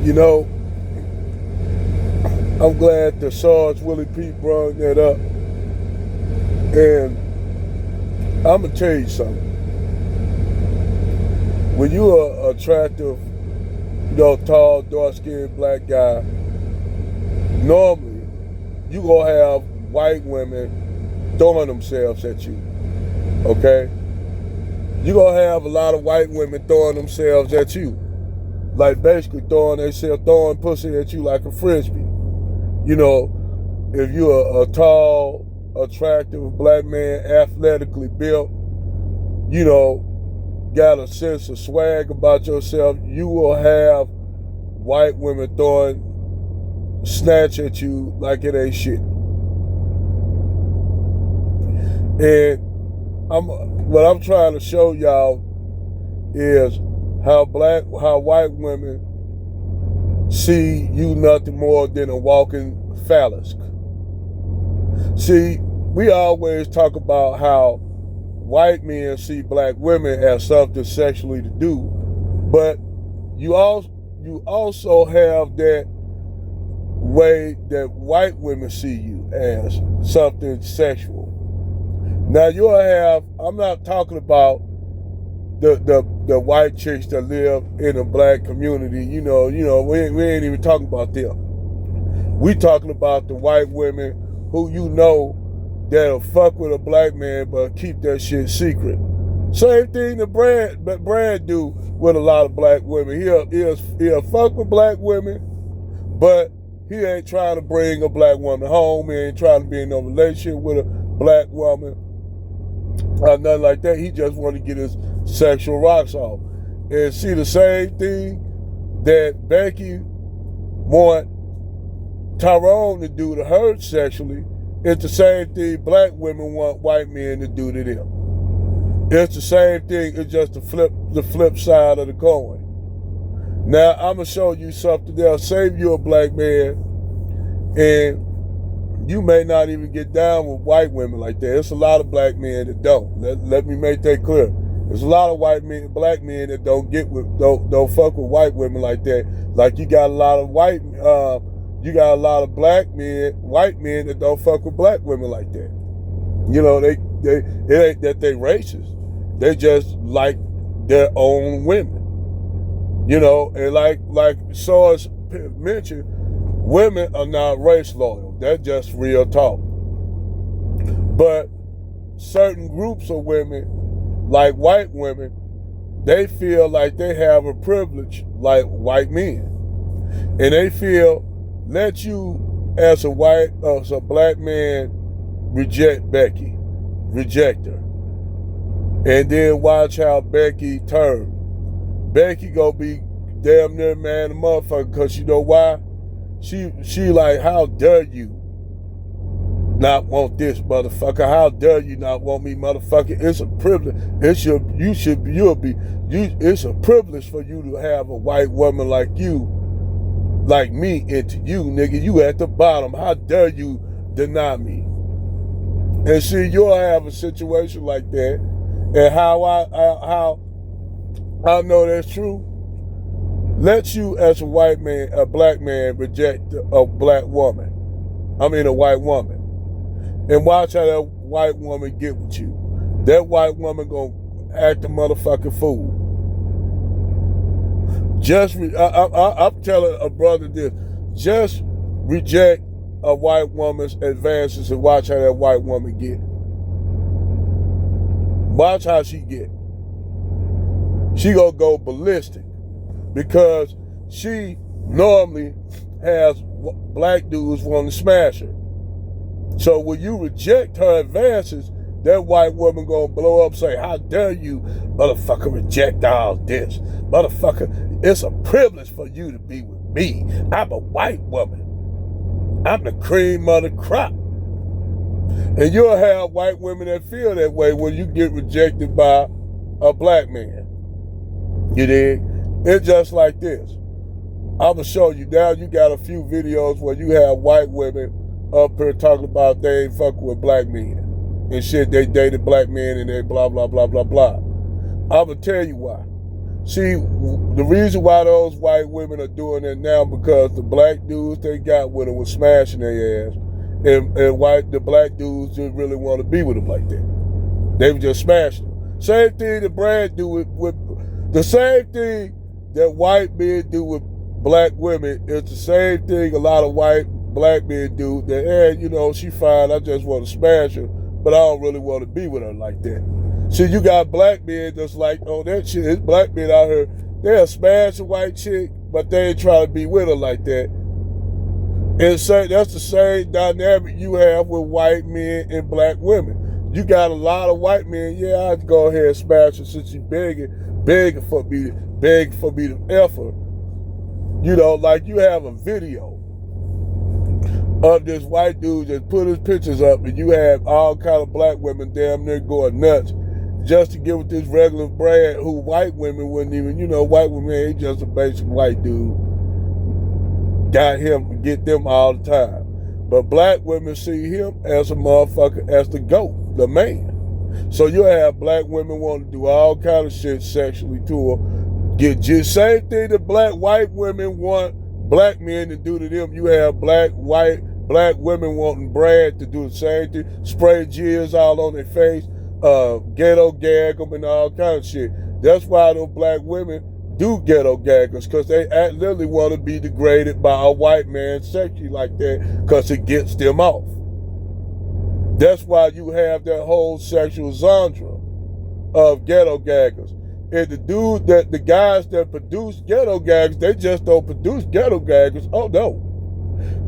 You know, I'm glad that Sarge WP brought that up. And I'm going to tell you something. When you're an attractive, tall, dark-skinned black guy, normally you're going to have white women throwing themselves at you. Okay? You're going to have a lot of white women throwing themselves at you. Like basically throwing pussy at you like a frisbee. You know, if you're a tall, attractive black man, athletically built, got a sense of swag about yourself, you will have white women snatch at you like it ain't shit. And what I'm trying to show y'all is how white women see you nothing more than a walking phallus. See, we always talk about how white men see black women as something sexually to do, but you also have that way that white women see you as something sexual. Now I'm not talking about the white chicks that live in the black community, we ain't even talking about them. We talking about the white women who that'll fuck with a black man but keep that shit secret. Same thing that Brad do with a lot of black women. He'll fuck with black women, but he ain't trying to bring a black woman home. He ain't trying to be in no relationship with a black woman or nothing like that. He just want to get his sexual rocks off. And see, the same thing that Becky want Tyrone to do to her sexually, it's the same thing black women want white men to do to them. It's the same thing, it's just the flip side of the coin. Now, I'm going to show you something else. Say you're a black man and you may not even get down with white women like that. It's a lot of black men that don't. Let me make that clear. There's a lot of black men that don't fuck with white women like that. Like you got a lot of white men that don't fuck with black women like that. It ain't that they racist. They just like their own women. And like Sarge mentioned, women are not race loyal. That's just real talk. But certain groups of women, like white women, they feel like they have a privilege like white men. And they feel, let you as a black man reject Becky. Reject her. And then watch how Becky turn. Becky gonna be damn near man a motherfucker, because you know why? She like, how dare you not want this motherfucker? How dare you not want me, motherfucker? It's a privilege. It's a privilege for you to have a white woman like you, like me, into you, nigga. You at the bottom. How dare you deny me? And see, you'll have a situation like that. And how I know that's true. Let you as a black man reject a white woman. And watch how that white woman get with you. That white woman gonna act a motherfucking fool. I'm telling a brother this. Just reject a white woman's advances and watch how that white woman get. Watch how she get. She gonna go ballistic because she normally has black dudes wanting to smash her. So when you reject her advances, that white woman gonna blow up and say, how dare you, motherfucker, reject all this? Motherfucker, it's a privilege for you to be with me. I'm a white woman. I'm the cream of the crop. And you'll have white women that feel that way when you get rejected by a black man. You dig? It's just like this. I'm going to show you now. You got a few videos where you have white women up here talking about they ain't fucking with black men. And shit, they dated black men and they blah, blah, blah, blah, blah. I'm going to tell you why. See, the reason why those white women are doing it now because the black dudes they got with them was smashing their ass, and the black dudes didn't really want to be with them like that. They were just smashing them. Same thing that Brad do with the same thing that white men do with black women. It's the same thing a lot of black men do. That hey, she fine. I just want to smash her, but I don't really want to be with her like that. See, you got black men that's like, oh, that shit, it's black men out here, they'll smash a white chick, but they ain't trying to be with her like that. And so that's the same dynamic you have with white men and black women. You got a lot of white men, yeah, I'd go ahead and smash her since she begging for me to F her. Like you have a video of this white dude that put his pictures up, and you have all kind of black women damn near going nuts just to get with this regular Brad who white women wouldn't even, white women ain't just a basic white dude. Get them all the time. But black women see him as a motherfucker, as the GOAT, the man. So you have black women want to do all kind of shit sexually to her. Get just same thing that white women want black men to do to them. You have black women wanting Brad to do the same thing, spray jizz all on their face, ghetto gag them and all kind of shit. That's why those black women do ghetto gaggers, because they literally want to be degraded by a white man sexually like that, because it gets them off. That's why you have that whole sexual genre of ghetto gaggers. And the guys that produce ghetto gaggers, they just don't produce ghetto gaggers. Oh no.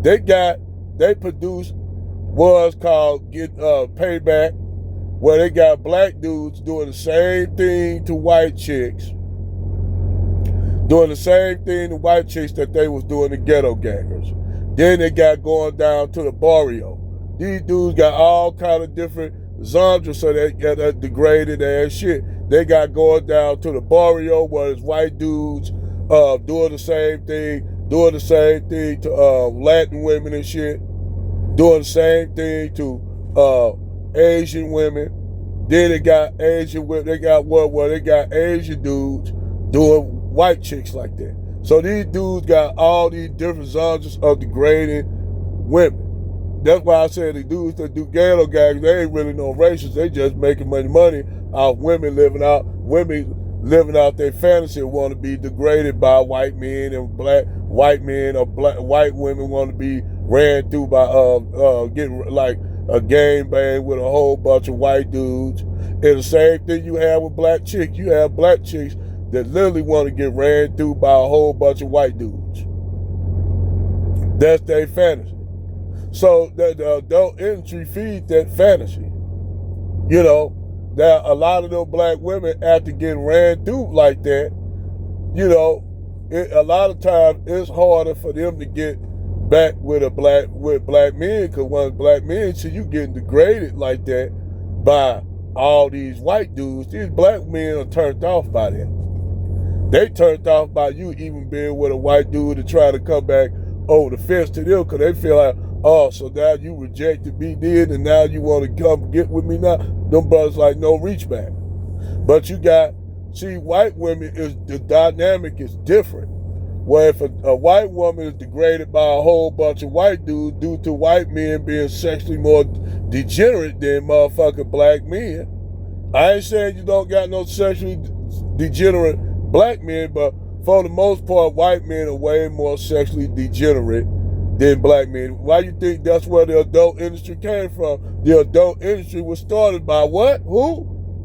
They produce what's called Payback, where they got black dudes doing the same thing to white chicks, that they was doing to ghetto gaggers. Then they got going down to the barrio. These dudes got all kind of different genres, so they got a degraded ass shit. They got going down to the barrio where it's white dudes doing the same thing to Latin women and shit, doing the same thing to Asian women. Then they got Asian women. They got where they got Asian dudes doing white chicks like that. So these dudes got all these different genres of degrading women. That's why I say the dudes that do ghetto gags, they ain't really no racists. They just making money off women living out their fantasy and want to be degraded by white men, and white women want to be ran through by getting like a gang bang with a whole bunch of white dudes. And the same thing you have with black chicks. You have black chicks that literally want to get ran through by a whole bunch of white dudes. That's their fantasy. So the adult industry feeds that fantasy. That a lot of those black women, after getting ran through like that, a lot of times it's harder for them to get back with black men, because when black men see you getting degraded like that by all these white dudes, these black men are turned off by that. They turned off by you even being with a white dude to try to come back over the fence to them, because they feel like, oh, so now you rejected me then, and now you want to come get with me now? Them brothers like, no, reach back. But white women, the dynamic is different. Where if a white woman is degraded by a whole bunch of white dudes due to white men being sexually more degenerate than motherfucking black men. I ain't saying you don't got no sexually degenerate black men, but for the most part, white men are way more sexually degenerate than black men. Why you think that's where the adult industry came from? The adult industry was started by what? Who?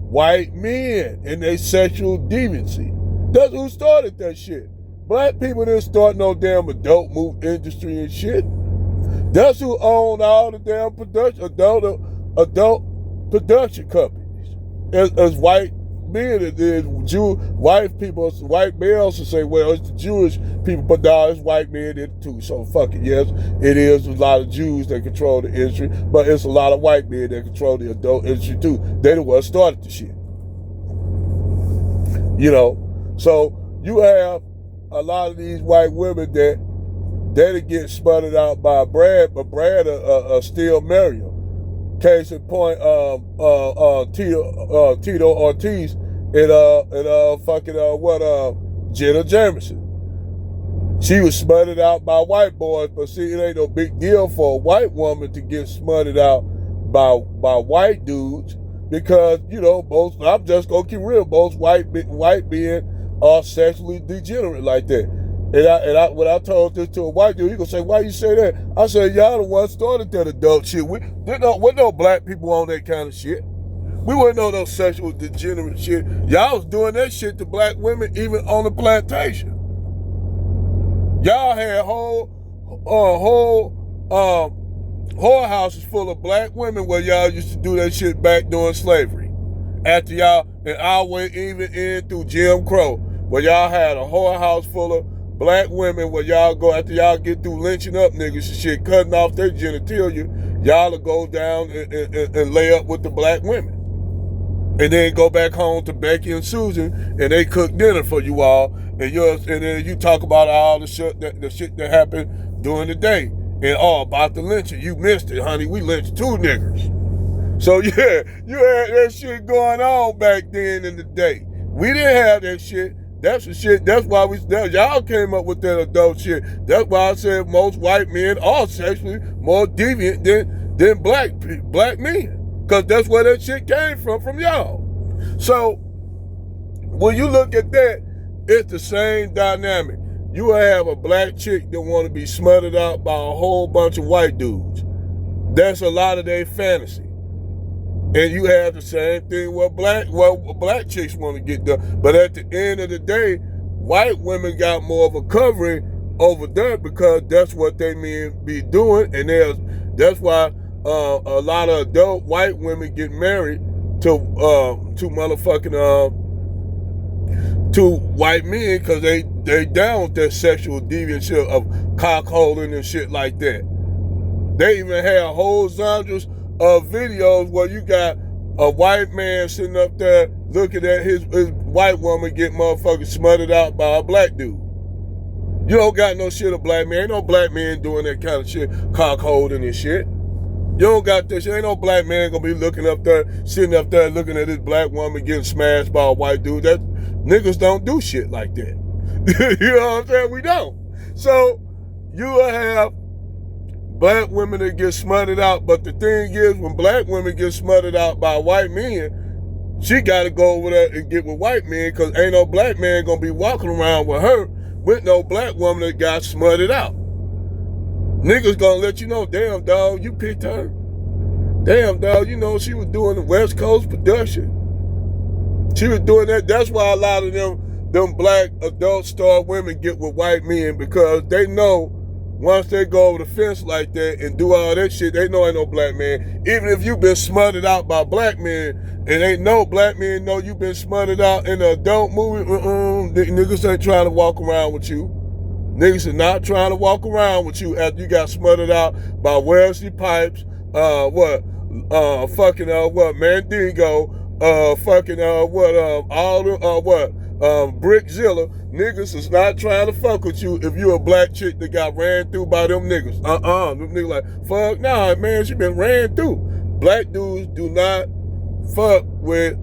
White men and their sexual deviancy. That's who started that shit. Black people didn't start no damn adult industry and shit. That's who owned all the damn adult production companies. As white men, it is white males to say, well, it's the Jewish people, but no, it's white men did it too. So fuck it, yes, it is a lot of Jews that control the industry, but it's a lot of white men that control the adult industry too. They the ones started the shit. So you have a lot of these white women that get sputtered out by Brad, but Brad still marry them. Case in point, Tito Ortiz, Jenna Jameson. She was smutted out by white boys, but see, it ain't no big deal for a white woman to get smutted out by white dudes because, you know, most, I'm just gonna keep real, most white being are sexually degenerate like that. And when I told this to a white dude, he gonna say, "Why you say that?" I said, "Y'all the ones started that adult shit. We no black people on that kind of shit. We wasn't on no sexual degenerate shit. Y'all was doing that shit to black women even on the plantation. Y'all had whole whorehouses full of black women where y'all used to do that shit back during slavery. After y'all, and our way even in through Jim Crow, where y'all had a whorehouse full of black women where y'all go, after y'all get through lynching up niggas and shit, cutting off their genitalia, y'all will go down and lay up with the black women. And then go back home to Becky and Susan, and they cook dinner for you all, and then you talk about all the shit that happened during the day, and all about the lynching. You missed it, honey. We lynched 2 niggers. So yeah, you had that shit going on back then in the day. We didn't have that shit. That's the shit. That's why y'all came up with that adult shit. That's why I said most white men are sexually more deviant than black men. Because that's where that shit came from y'all. So, when you look at that, it's the same dynamic. You will have a black chick that want to be smothered out by a whole bunch of white dudes. That's a lot of their fantasy. And you have the same thing where black chicks want to get done. But at the end of the day, white women got more of a covering over there because that's what they men be doing. And that's why a lot of adult white women get married to white men because they down with that sexual deviant shit of cockholding and shit like that. They even have whole genres of videos where you got a white man sitting up there looking at his white woman get motherfucking smothered out by a black dude. You don't got no shit of black man. Ain't no black man doing that kind of shit, cockholding and shit. You don't got this shit. Ain't no black man gonna be looking up there, sitting up there looking at this black woman getting smashed by a white dude. That niggas don't do shit like that. You know what I'm saying? We don't. So you will have black women that get smothered out, but the thing is, when black women get smothered out by white men, she gotta go over there and get with white men because ain't no black man gonna be walking around with her with no black woman that got smothered out. Niggas gonna let you know, damn dog, you picked her. Damn dog, you know she was doing the West Coast production. She was doing that. That's why a lot of them black adult star women get with white men because they know once they go over the fence like that and do all that shit, they know ain't no black man. Even if you been smothered out by black men and ain't no black men know you been smothered out in an adult movie, niggas ain't trying to walk around with you. Niggas are not trying to walk around with you after you got smothered out by Wesley Pipes, Mandingo, Brickzilla. Niggas is not trying to fuck with you if you a black chick that got ran through by them niggas. Them niggas like, fuck, nah, man, she been ran through. Black dudes do not fuck with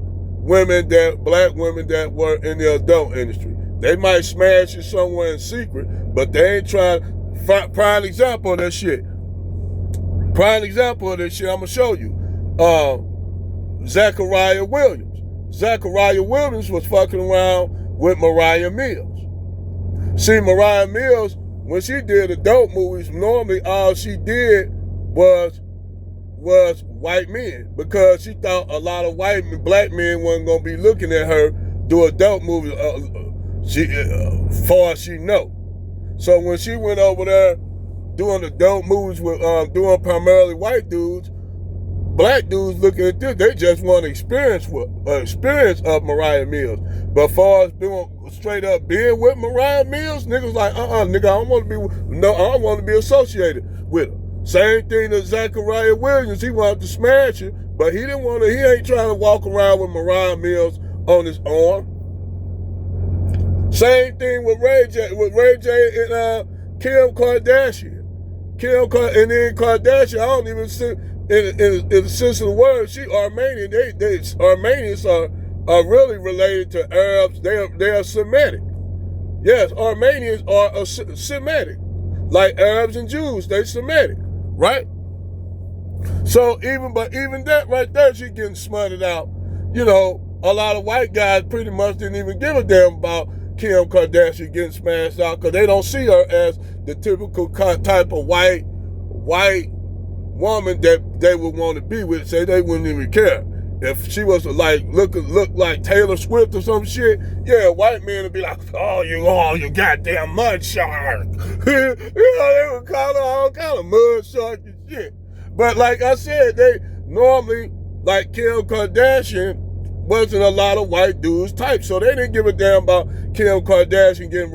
black women that were in the adult industry. They might smash you somewhere in secret, but they ain't trying. Prime example of that shit. I'm gonna show you. Zachariah Williams. Zachariah Williams was fucking around with Mariah Mills. See, Mariah Mills, when she did adult movies, normally all she did was white men because she thought a lot of black men wasn't gonna be looking at her do adult movies. Far as she know. So when she went over there doing adult movies with doing primarily white dudes, black dudes looking at this, they just want experience of Mariah Mills. But far as doing straight up being with Mariah Mills, niggas like, nigga, I don't want to be associated with her. Same thing to Zachariah Williams. He wanted to smash her, but he ain't trying to walk around with Mariah Mills on his arm. Same thing with Ray J and Kim Kardashian. And then Kardashian, I don't even see, in the sense of the word, she Armenian. Armenians are are really related to Arabs. They are Semitic. Yes, Armenians are Semitic. Like Arabs and Jews, they Semitic, right? So even that right there, she getting smutted out. You know, a lot of white guys pretty much didn't even give a damn about Kim Kardashian getting smashed out because they don't see her as the typical type of white woman that they would want to be with. Say they wouldn't even care. If she was like look like Taylor Swift or some shit, yeah, white men would be like, oh, you goddamn mud shark. You know, they would call her all kind of mud shark and shit. But like I said, they normally, like Kim Kardashian, wasn't a lot of white dudes type. So they didn't give a damn about Kim Kardashian getting